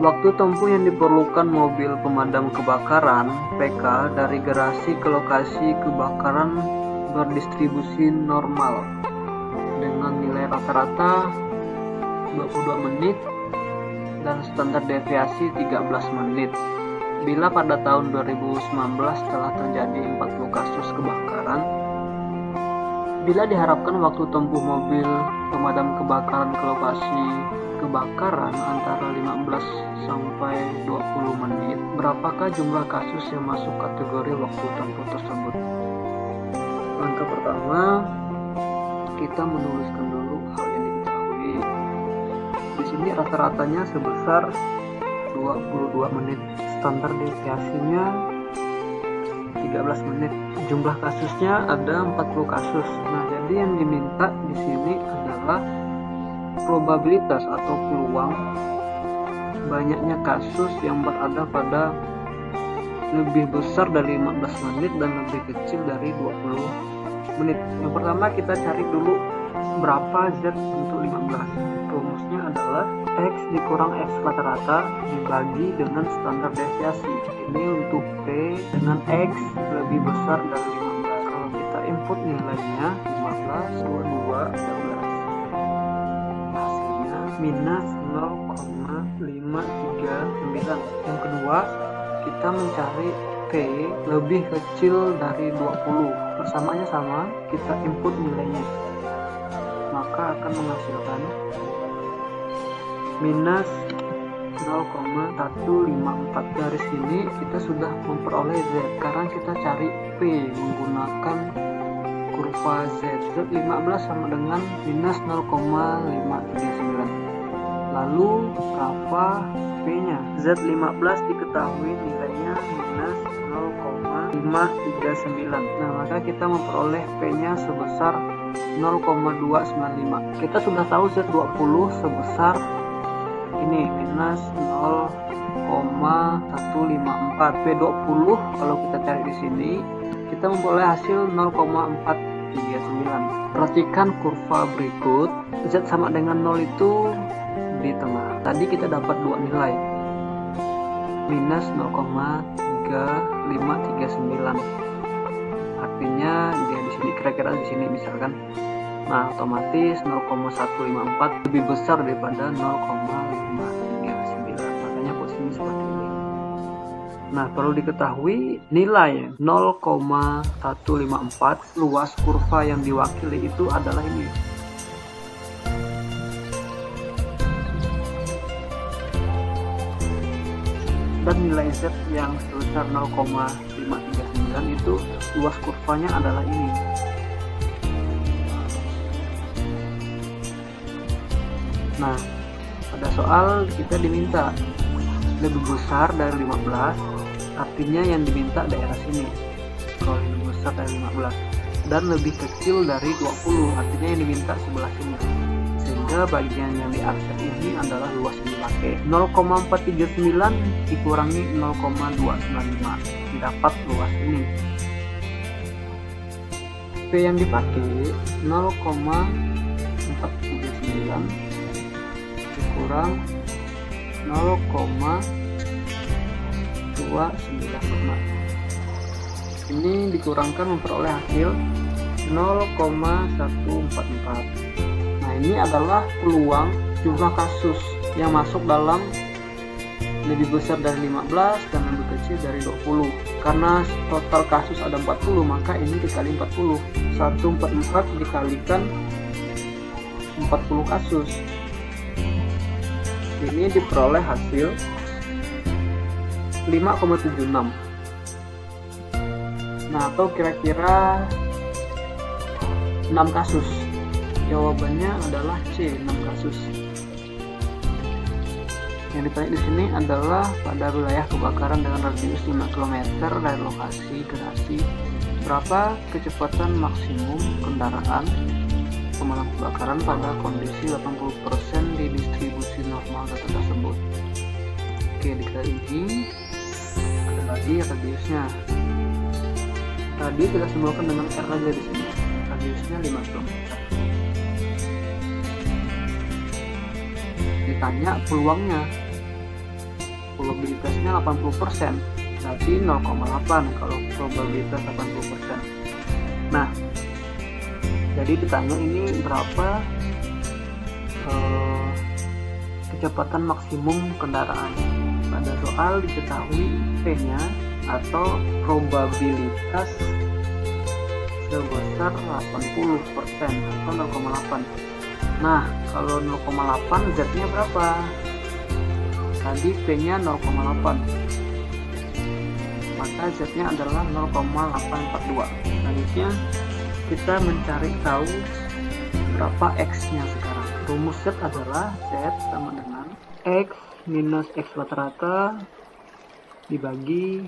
Waktu tempuh yang diperlukan mobil pemadam kebakaran (PK) dari garasi ke lokasi kebakaran berdistribusi normal dengan nilai rata-rata 22 menit dan standar deviasi 13 menit. Bila pada tahun 2019 telah terjadi 40 kasus kebakaran, bila diharapkan waktu tempuh mobil pemadam kebakaran ke lokasi kebakaran antara 15 sampai 20 menit, berapakah jumlah kasus yang masuk kategori waktu tempuh tersebut? Langkah pertama, kita menuliskan dulu hal yang diketahui. Di sini rata-ratanya sebesar 22 menit, standar deviasinya 13 menit. Jumlah kasusnya ada 40 kasus. Nah, jadi yang diminta di sini adalah probabilitas atau peluang banyaknya kasus yang berada pada lebih besar dari 15 menit dan lebih kecil dari 20 menit. Yang pertama kita cari dulu berapa Z untuk 15. Rumusnya adalah X dikurang X rata-rata dibagi dengan standar deviasi. Ini untuk P dengan X lebih besar dari 15. Kalau kita input nilainya 15, 22, 13. Hasilnya minus 0,539. Yang kedua, kita mencari P lebih kecil dari 20. Persamaannya sama, kita input nilainya, maka akan menghasilkan minus 0,154. Dari sini kita sudah memperoleh Z. Sekarang kita cari P menggunakan kurva Z. Z15 sama dengan minus 0,539. Lalu berapa P-nya? Z15 diketahui nilainya minus 0,539. Nah, maka kita memperoleh P-nya sebesar 0,295. Kita sudah tahu Z20 sebesar ini minus 0,154. P20 kalau kita cari di sini, kita memperoleh hasil 0,439. Perhatikan kurva berikut. Z sama dengan 0 itu di tengah. Tadi kita dapat dua nilai, minus 0,3539. Artinya dia di sini kira-kira di sini misalkan. Nah, otomatis 0,154 lebih besar daripada 0,539. Makanya posisinya seperti ini. Nah, perlu diketahui nilai 0,154 luas kurva yang diwakili itu adalah ini. Dan nilai Z yang sebesar 0,539 itu luas kurvanya adalah ini. Nah, pada soal kita diminta lebih besar dari 15, artinya yang diminta daerah sini. Kalau lebih besar dari 15 dan lebih kecil dari 20, artinya yang diminta sebelah sini. Sehingga bagian yang diakses ini adalah luas yang dipakai. 0,439 dikurangi 0,295 didapat luas ini. P yang dipakai 0,439 dikurang 0,295. Ini dikurangkan memperoleh hasil 0,144. Nah, ini adalah peluang jumlah kasus yang masuk dalam lebih besar dari 15 dan lebih kecil dari 20. Karena total kasus ada 40, maka ini dikali 40. 144 dikalikan 40 kasus. Ini diperoleh hasil 5,76. Nah, atau kira-kira 6 kasus. Jawabannya adalah C, 6 kasus. Yang ditanya di sini adalah pada wilayah kebakaran dengan radius 5 km dari lokasi garasi, berapa kecepatan maksimum kendaraan pemadam kebakaran pada kondisi 80% di distribusi normal data tersebut. Oke, di kali ini ada lagi radiusnya. Tadi kita simbolkan dengan R aja di sini. Radiusnya 5 km. Ditanya peluangnya. probabilitasnya 80%, berarti 0,8 kalau probabilitas 80%. Nah, jadi ditanya ini berapa kecepatan maksimum kendaraan. Pada soal diketahui P-nya atau probabilitas sebesar 80% atau 0,8. Nah, kalau 0,8 Z-nya berapa? Tadi P-nya 0,8. Maka Z-nya adalah 0,842. Selanjutnya kita mencari tahu berapa X-nya sekarang. Rumus Z adalah Z sama dengan X minus X rata-rata dibagi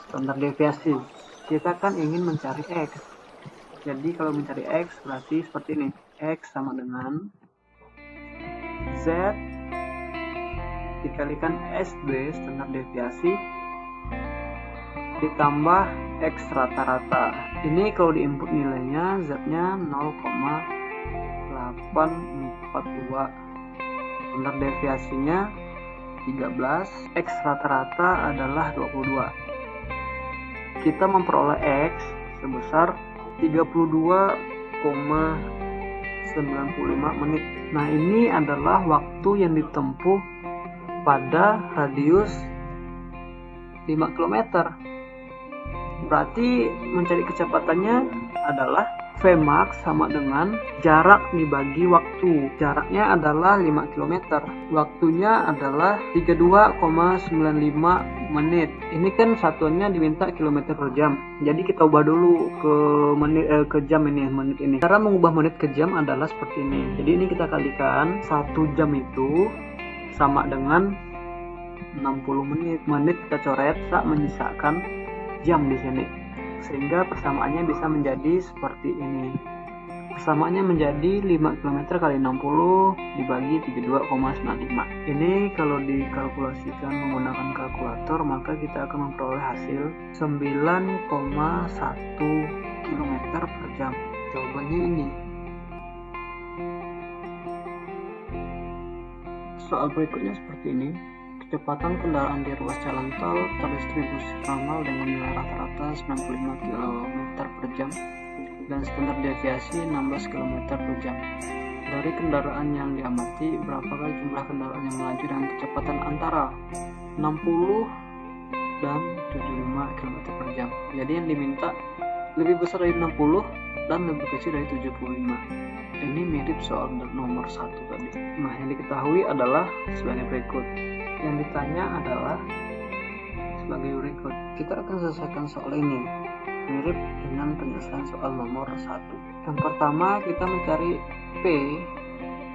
standar deviasi. Kita kan ingin mencari X. Jadi kalau mencari X berarti seperti ini. X sama dengan Z dikalikan SD standar deviasi ditambah X rata-rata. Ini kalau diinput nilainya Z-nya 0,842, standar deviasinya 13, X rata-rata adalah 22. Kita memperoleh X sebesar 32,95 menit. Nah, ini adalah waktu yang ditempuh pada radius 5 km. Berarti mencari kecepatannya adalah Vmax sama dengan jarak dibagi waktu. Jaraknya adalah 5 km. Waktunya adalah 32,95 menit. Ini kan satuannya diminta kilometer per jam. Jadi kita ubah dulu ke menit ke jam ini, menit ini. Cara mengubah menit ke jam adalah seperti ini. Jadi ini kita kalikan 1 jam itu sama dengan 60 menit. Menit kita coret tak menyisakan jam di sini. Sehingga persamaannya bisa menjadi seperti ini. Persamaannya menjadi 5 km kali 60 dibagi 32,95. Ini kalau dikalkulasikan menggunakan kalkulator, maka kita akan memperoleh hasil 9,1 km per jam. Jawabannya ini. Soal berikutnya seperti ini. Kecepatan kendaraan di ruas jalan tol terdistribusi normal dengan nilai rata-rata 95 km per jam dan standar deviasi 16 km per jam. Dari kendaraan yang diamati, berapakah jumlah kendaraan yang melaju dengan kecepatan antara 60 dan 75 km per jam. Jadi yang diminta lebih besar dari 60 dan lebih kecil dari 75. Ini mirip soal nomor 1 tadi. Nah, yang diketahui adalah sebagai berikut. Yang ditanya adalah sebagai berikut. Kita akan selesaikan soal ini mirip dengan penyelesaian soal nomor 1. Yang pertama, kita mencari P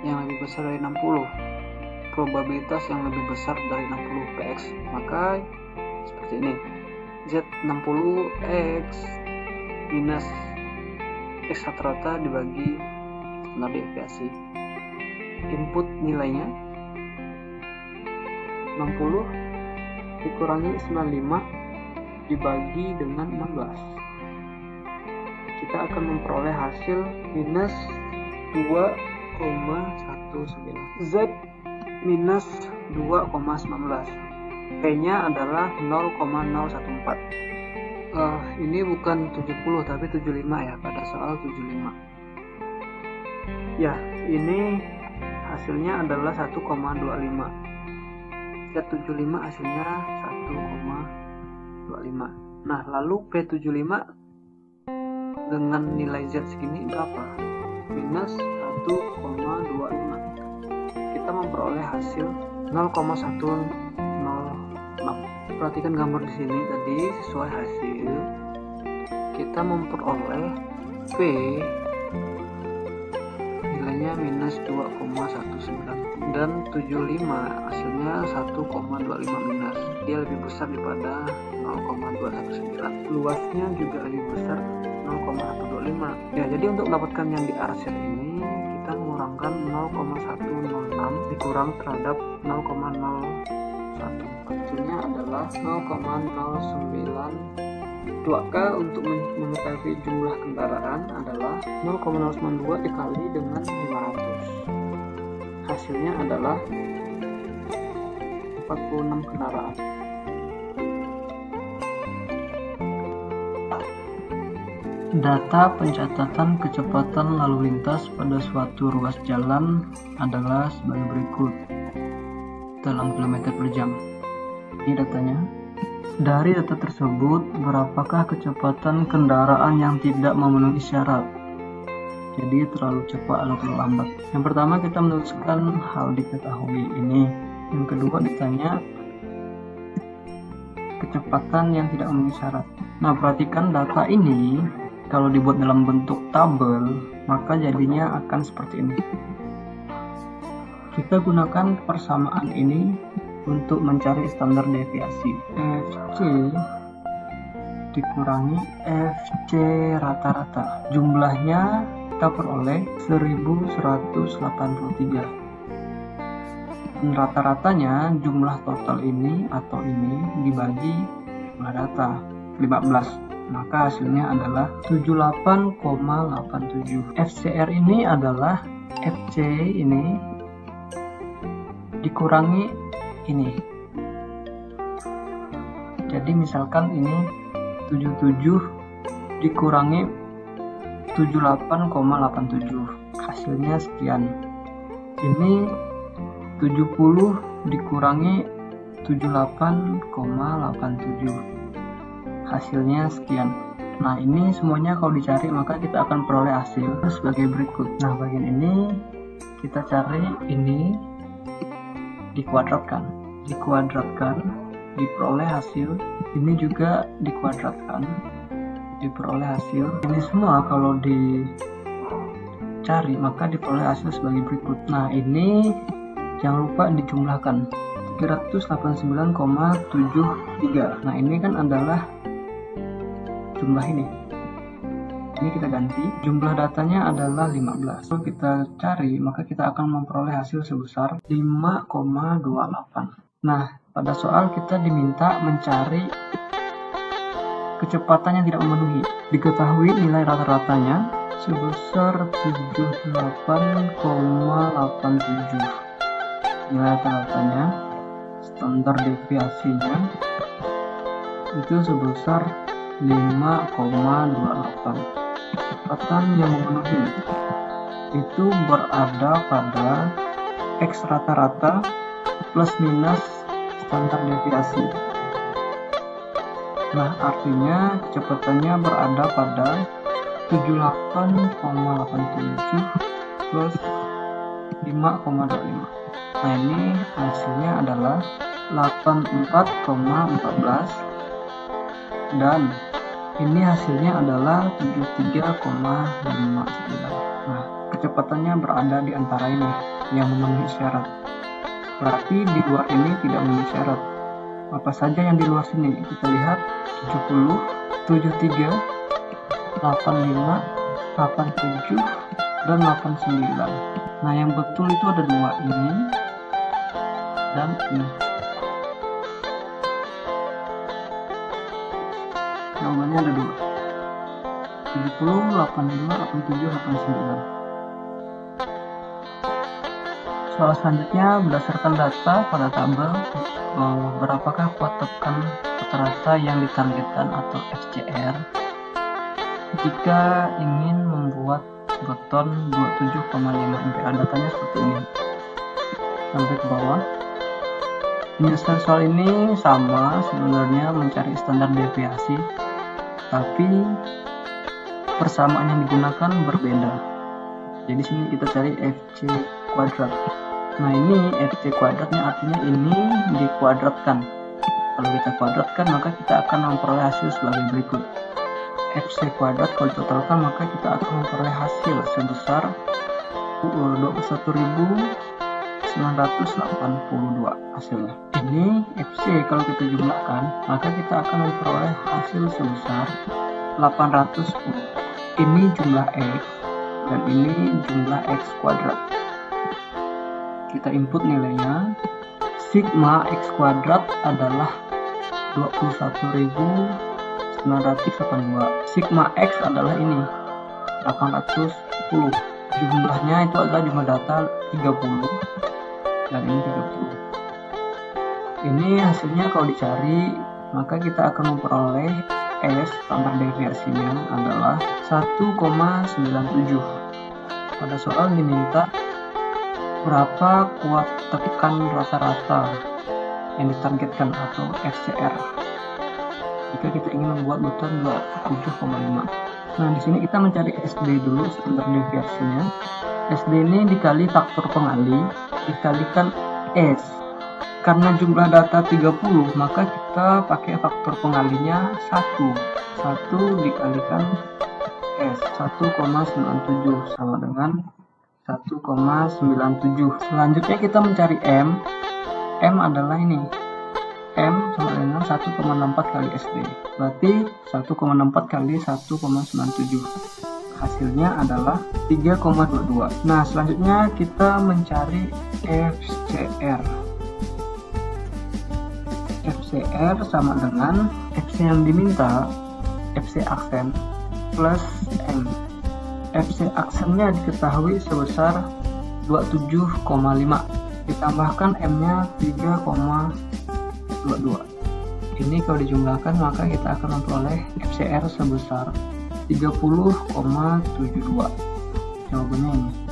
yang lebih besar dari 60, probabilitas yang lebih besar dari 60 PX. Maka seperti ini, Z60X minus X rata-rata dibagi standar deviasi. Input nilainya 60 dikurangi 95 dibagi dengan 16. Kita akan memperoleh hasil minus 2,19. Z minus 2,19. P-nya adalah 0,014. Ini bukan 70 tapi 75 ya, pada soal 75. Ya, ini hasilnya adalah 1,25. Z75 hasilnya 1,25. Nah, lalu P75 dengan nilai Z segini berapa? Minus 1,25. Kita memperoleh hasil 0,106. Perhatikan gambar di sini tadi, sesuai hasil kita memperoleh P nilainya minus 2,19 dan 75 hasilnya 1,25 minus. Dia lebih besar daripada 0,219. Luasnya juga lebih besar 0,125. Ya, jadi untuk mendapatkan yang di arah set ini kita mengurangkan 0,106 dikurang terhadap 0,014. Hasilnya adalah 0,092. Untuk mengetahui jumlah kendaraan adalah 0,092 dikali dengan 500. Hasilnya adalah 46 kendaraan. Data pencatatan kecepatan lalu lintas pada suatu ruas jalan adalah sebagai berikut dalam kilometer per jam. Ini datanya. Dari data tersebut, berapakah kecepatan kendaraan yang tidak memenuhi syarat? Jadi terlalu cepat atau terlalu lambat. Yang pertama kita menuliskan hal diketahui ini. Yang kedua ditanya kecepatan yang tidak memenuhi syarat. Nah, perhatikan data ini. Kalau dibuat dalam bentuk tabel, maka jadinya akan seperti ini. Kita gunakan persamaan ini untuk mencari standar deviasi. FC dikurangi FC rata-rata. Jumlahnya kita peroleh 1183. Dan rata-ratanya jumlah total ini atau ini dibagi jumlah data 15. Maka hasilnya adalah 78,87. FCR ini adalah FC ini dikurangi ini. Jadi misalkan ini 77 dikurangi 78,87. Hasilnya sekian. Ini 70 dikurangi 78,87. Hasilnya sekian. Nah, ini semuanya kalau dicari maka kita akan peroleh hasil sebagai berikut. Nah, bagian ini kita cari ini dikuadratkan, diperoleh hasil. Ini juga dikuadratkan, diperoleh hasil. Ini semua kalau dicari maka diperoleh hasil sebagai berikut. Nah, ini jangan lupa dijumlahkan 389,73. Nah, ini kan adalah jumlah ini kita ganti, jumlah datanya adalah 15. Kalau kita cari maka kita akan memperoleh hasil sebesar 5,28. Nah, pada soal kita diminta mencari kecepatan yang tidak memenuhi. Diketahui nilai rata-ratanya sebesar 78,87. Nilai rata-ratanya, standar deviasinya itu sebesar 5,28. Kecepatan yang memenuhi itu berada pada X rata-rata plus minus standar deviasi. Nah, artinya kecepatannya berada pada 78,87 plus 5,25. Nah, ini hasilnya adalah 84,14 dan ini hasilnya adalah 73,59. Nah, kecepatannya berada di antara ini yang memenuhi syarat. Berarti di luar ini tidak memenuhi syarat. Apa saja yang di luar sini? Kita lihat 70, 73, 85, 87, dan 89. Nah, yang betul itu ada dua, ini dan ini. Jawabannya ada dua, 70, 85, 87, 89. Soal selanjutnya, berdasarkan data pada tabel, berapakah kuat tekan rata-rata yang ditargetkan atau FCR jika ingin membuat beton 27,5 MPa. Datanya seperti ini sampai ke bawah. Penyelesaian soal ini sama sebenarnya, mencari standar deviasi, tapi persamaan yang digunakan berbeda. Jadi sini kita cari FC kuadrat. Nah, ini FC kuadratnya artinya ini dikuadratkan. Kalau kita kuadratkan maka kita akan memperoleh hasil sebagai berikut. FC kuadrat kalau ditotalkan maka kita akan memperoleh hasil sebesar 21.982 hasilnya. Ini FC kalau kita jumlahkan maka kita akan memperoleh hasil sebesar 810. Ini jumlah X dan ini jumlah X kuadrat. Kita input nilainya. Sigma X kuadrat adalah 21.982. Sigma X adalah ini 810. Jumlahnya itu adalah jumlah data 30 dan ini 30. Ini hasilnya kalau dicari, maka kita akan memperoleh S standar deviasinya adalah 1,97. Pada soal diminta berapa kuat tekan rata-rata yang ditargetkan atau FCR jika kita ingin membuat button 27,5. Nah, di sini kita mencari SD dulu, standar deviasinya. SD ini dikali faktor pengali dikalikan S. Karena jumlah data 30, maka kita pakai faktor pengalinya 1. 1 dikalikan S, 1,97 sama dengan 1,97. Selanjutnya kita mencari M. M adalah ini. M sama dengan 1,64 kali SD. Berarti 1,64 kali 1,97. Hasilnya adalah 3,22. Nah, selanjutnya kita mencari FCR. FCR sama dengan FC yang diminta, FC aksen plus M. FC aksennya diketahui sebesar 27,5, ditambahkan M-nya 3,22. Ini kalau dijumlahkan maka kita akan memperoleh FCR sebesar 30,72. Jawabannya ini.